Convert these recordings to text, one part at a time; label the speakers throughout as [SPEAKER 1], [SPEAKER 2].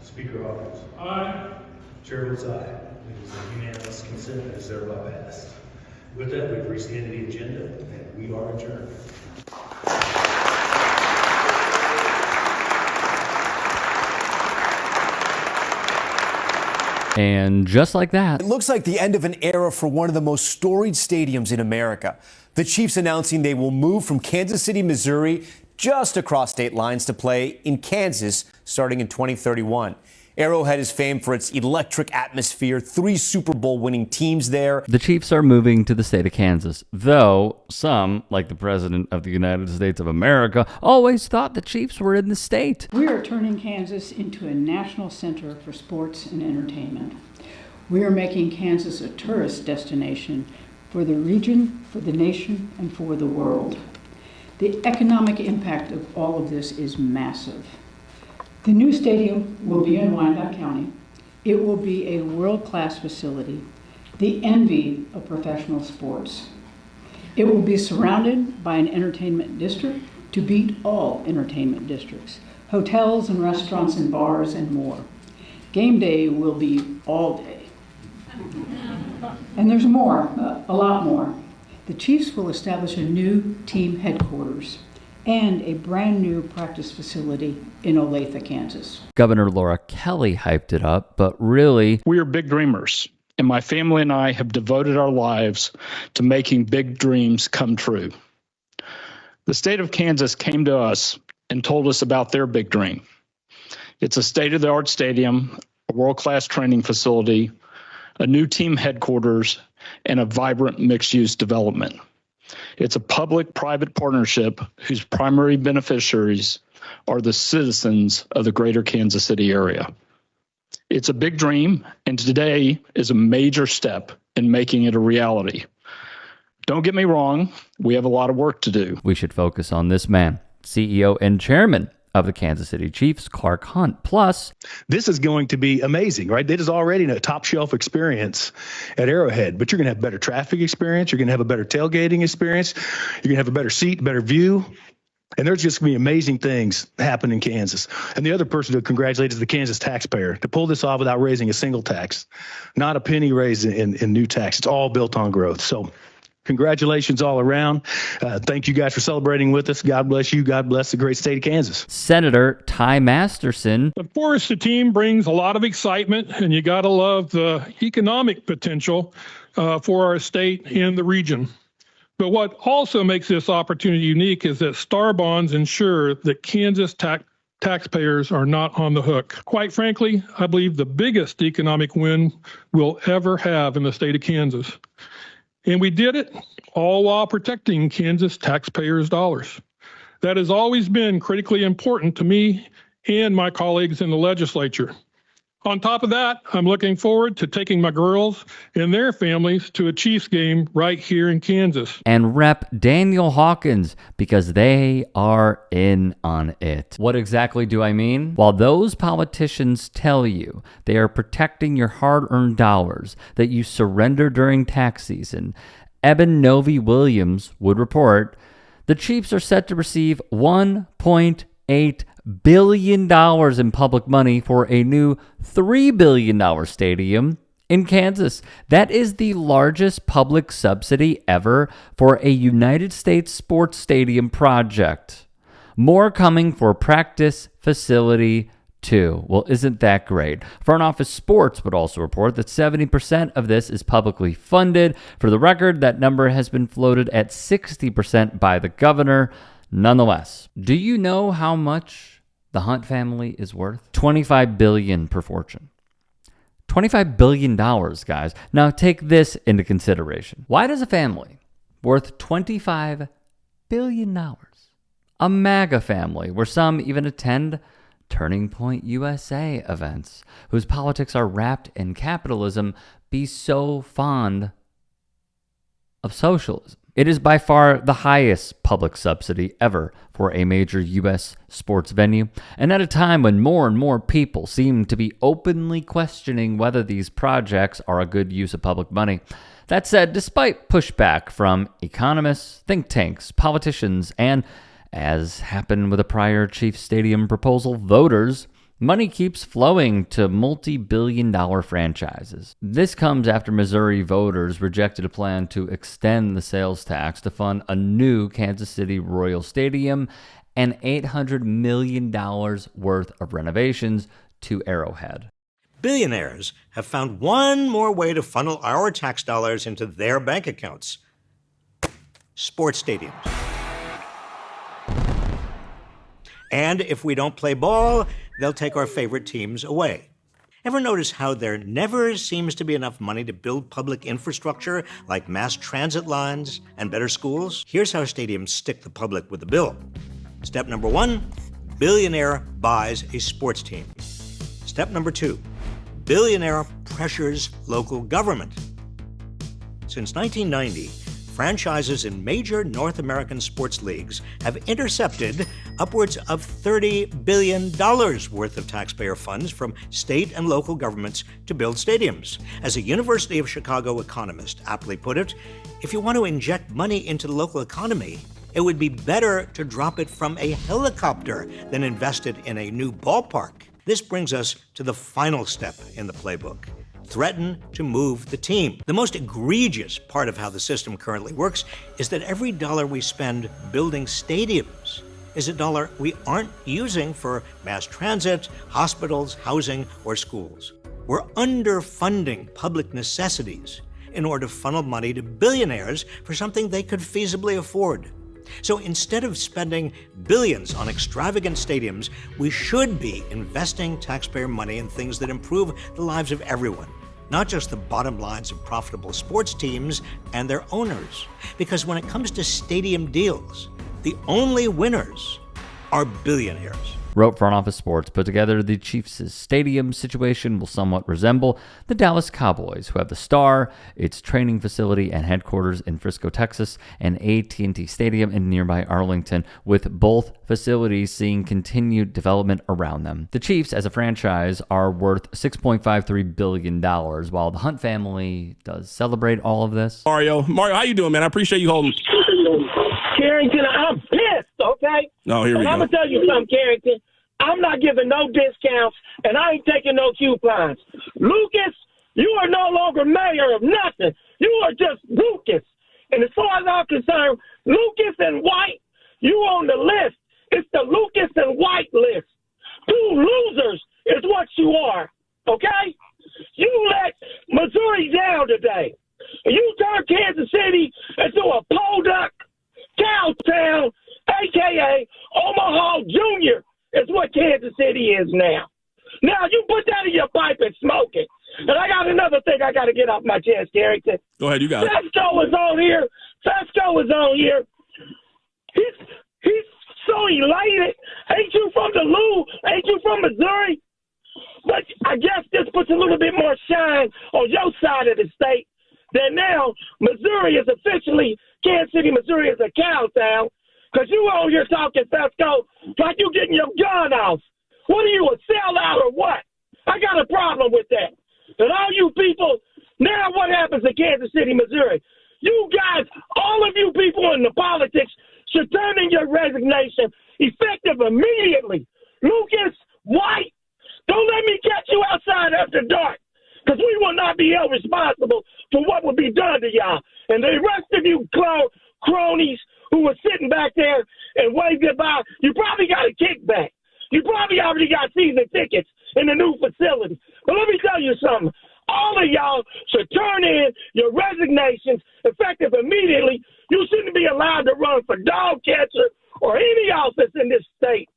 [SPEAKER 1] Speaker Hawkins.
[SPEAKER 2] Aye.
[SPEAKER 1] Chair votes aye. It is a unanimous consent as thereby passed. With that, we've reached the end of the agenda, and we are adjourned.
[SPEAKER 3] And just like that,
[SPEAKER 4] it looks like the end of an era for one of the most storied stadiums in America. The Chiefs announcing they will move from Kansas City, Missouri, just across state lines to play in Kansas starting in 2031. Arrowhead is famed for its electric atmosphere, 3 Super Bowl winning teams there.
[SPEAKER 3] the Chiefs are moving to the state of Kansas, though some, like the President of the United States of America, always thought the Chiefs were in the state.
[SPEAKER 5] We are turning Kansas into a national center for sports and entertainment. We are making Kansas a tourist destination for the region, for the nation, and for the world. The economic impact of all of this is massive. The new stadium will be in Wyandotte County. It will be a world-class facility, the envy of professional sports. It will be surrounded by an entertainment district to beat all entertainment districts, hotels and restaurants and bars and more. Game day will be all day. And there's more, a lot more. The Chiefs will establish a new team headquarters and a brand new practice facility in Olathe, Kansas.
[SPEAKER 3] Governor Laura Kelly hyped it up, but really,
[SPEAKER 2] We are big dreamers, and my family and I have devoted our lives to making big dreams come true. The state of Kansas came to us and told us about their big dream. It's a state-of-the-art stadium, a world-class training facility, a new team headquarters, and a vibrant mixed-use development. It's a public-private partnership whose primary beneficiaries are the citizens of the greater Kansas City area. It's a big dream, and today is a major step in making it a reality. Don't get me wrong, we have a lot of work to do.
[SPEAKER 3] we should focus on this man, CEO and chairman of the Kansas City Chiefs, Clark Hunt. Plus,
[SPEAKER 1] This is going to be amazing, right? It is already a top shelf experience at Arrowhead, but you're going to have better traffic experience. You're going to have a better tailgating experience. You're going to have a better seat, better view. And there's just going to be amazing things happen in Kansas. And the other person to congratulate is the Kansas taxpayer to pull this off without raising a single tax, not a penny raised in new tax. It's all built on growth. So congratulations all around. Thank you guys for celebrating with us. God bless you. God bless the great state of Kansas.
[SPEAKER 3] Senator Ty Masterson,
[SPEAKER 6] Of course, the team brings a lot of excitement, and you got to love the economic potential for our state and the region. But what also makes this opportunity unique is that Star Bonds ensure that Kansas taxpayers are not on the hook. Quite frankly, I believe the biggest economic win we'll ever have in the state of Kansas. And we did it all while protecting Kansas taxpayers' dollars. That has always been critically important to me and my colleagues in the legislature. On top of that, I'm looking forward to taking my girls and their families to a Chiefs game right here in Kansas.
[SPEAKER 3] and Rep. Daniel Hawkins, because they are in on it. What exactly do I mean? While those politicians tell you they are protecting your hard-earned dollars that you surrender during tax season, Eben Novy-Williams would report the Chiefs are set to receive $1.8 billion in public money for a new $3 billion stadium in Kansas. That is the largest public subsidy ever for a United States sports stadium project. More coming for practice facility too. Well, isn't that great? Front Office Sports would also report that 70% of this is publicly funded. For the record, that number has been floated at 60% by the governor. Nonetheless, do you know how much the Hunt family is worth? $25 billion per fortune. $25 billion, guys. Now take this into consideration. Why does a family worth $25 billion, a MAGA family where some even attend Turning Point USA events, whose politics are wrapped in capitalism, be so fond of socialism? It is by far the highest public subsidy ever for a major U.S. sports venue, and at a time when more and more people seem to be openly questioning whether these projects are a good use of public money. That said, despite pushback from economists, think tanks, politicians, and, as happened with a prior Chiefs Stadium proposal, voters, Money keeps flowing to multi-billion-dollar franchises. This comes after Missouri voters rejected a plan to extend the sales tax to fund a new Kansas City Royal Stadium and $800 million worth of renovations to Arrowhead.
[SPEAKER 7] Billionaires have found one more way to funnel our tax dollars into their bank accounts: sports stadiums. And if we don't play ball, they'll take our favorite teams away. Ever notice how there never seems to be enough money to build public infrastructure like mass transit lines and better schools? Here's how stadiums stick the public with a bill. Step number 1, Billionaire buys a sports team. Step number 2, Billionaire pressures local government. Since 1990, franchises in major North American sports leagues have intercepted upwards of $30 billion worth of taxpayer funds from state and local governments to build stadiums. As a University of Chicago economist aptly put it, if you want to inject money into the local economy, it would be better to drop it from a helicopter than invest it in a new ballpark. This brings us to the final step in the playbook: threaten to move the team. The most egregious part of how the system currently works is that every dollar we spend building stadiums is a dollar we aren't using for mass transit, hospitals, housing, or schools. We're underfunding public necessities in order to funnel money to billionaires for something they could feasibly afford. So instead of spending billions on extravagant stadiums, we should be investing taxpayer money in things that improve the lives of everyone, not just the bottom lines of profitable sports teams and their owners. Because when it comes to stadium deals, the only winners are billionaires.
[SPEAKER 3] Wrote Front Office Sports put together the Chiefs' stadium situation will somewhat resemble the Dallas Cowboys, who have the Star, its training facility and headquarters in Frisco, Texas, and AT&T Stadium in nearby Arlington, with both facilities seeing continued development around them. The Chiefs, as a franchise, are worth $6.53 billion, while the Hunt family does celebrate all of this.
[SPEAKER 8] Mario, how you doing, man? I appreciate you holding.
[SPEAKER 9] Carrington, I'm pissed, okay?
[SPEAKER 8] Oh, here we go.
[SPEAKER 9] I'm going to tell you something, Carrington. I'm not giving no discounts, and I ain't taking no coupons. Lucas, you are no longer mayor of nothing. You are just Lucas. And as far as I'm concerned, Lucas and White, you on the list. It's the Lucas and White list. Two losers is what you are, okay? You let Missouri down today. You turned Kansas City into a podunk cow town, a.k.a. Omaha Junior, is what Kansas City is now. Now, you put that in your pipe and smoke it. And I got another thing I got to get off my chest, Carrington.
[SPEAKER 8] Go ahead, you got it.
[SPEAKER 9] Fesco is on here. Fesco is on here. He's so elated. Ain't you from the Lou? Ain't you from Missouri? But I guess this puts a little bit more shine on your side of the state. That now Missouri is officially, Kansas City, Missouri is a cow town, because you out here talking, Fesco, like you getting your gun off. What are you, a sellout or what? I got a problem with that. And all you people, now what happens in Kansas City, Missouri? You guys, all of you people in the politics should turn in your resignation effective immediately. Lucas, White, don't let me catch you outside after dark, because we will not be held responsible for what will be done to y'all. And the rest of you cronies who were sitting back there and waved goodbye, you probably got a kickback. You probably already got season tickets in the new facility. But let me tell you something. All of y'all should turn in your resignations effective immediately. You shouldn't be allowed to run for dog catcher or any office in this state,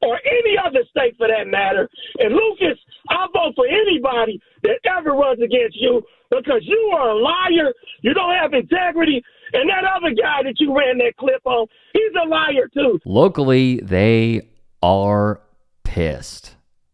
[SPEAKER 9] or any other state for that matter. And Lucas, I'll vote for anybody that ever runs against you, because you are a liar. You don't have integrity. And that other guy that you ran that clip on, he's a liar too.
[SPEAKER 3] Locally, they are pissed.